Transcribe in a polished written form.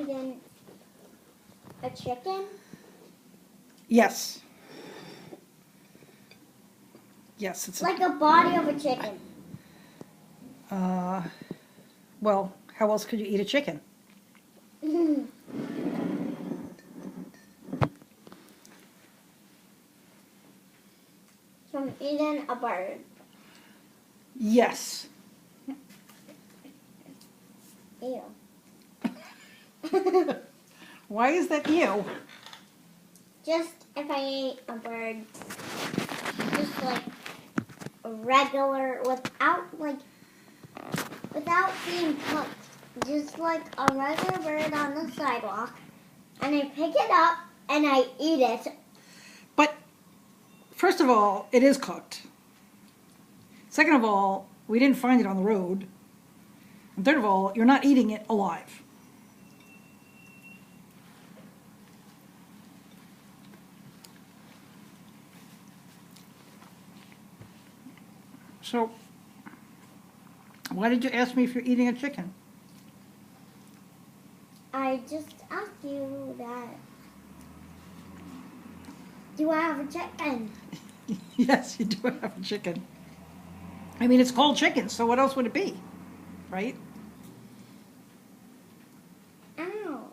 eaten a chicken? Yes. Yes, it's Like a body of a chicken. well, how else could you eat a chicken? So I'm eating a bird. Yes. Ew. Why is that you? Just if I ate a bird, just like a regular, without being cooked, just like a regular bird on the sidewalk, and I pick it up and I eat it. But first of all, it is cooked. Second of all, we didn't find it on the road. And third of all, you're not eating it alive. So, why did you ask me if you're eating a chicken? I just asked you that. Do I have a chicken? Yes, you do have a chicken. I mean, it's called chicken, so what else would it be? Right? Ow.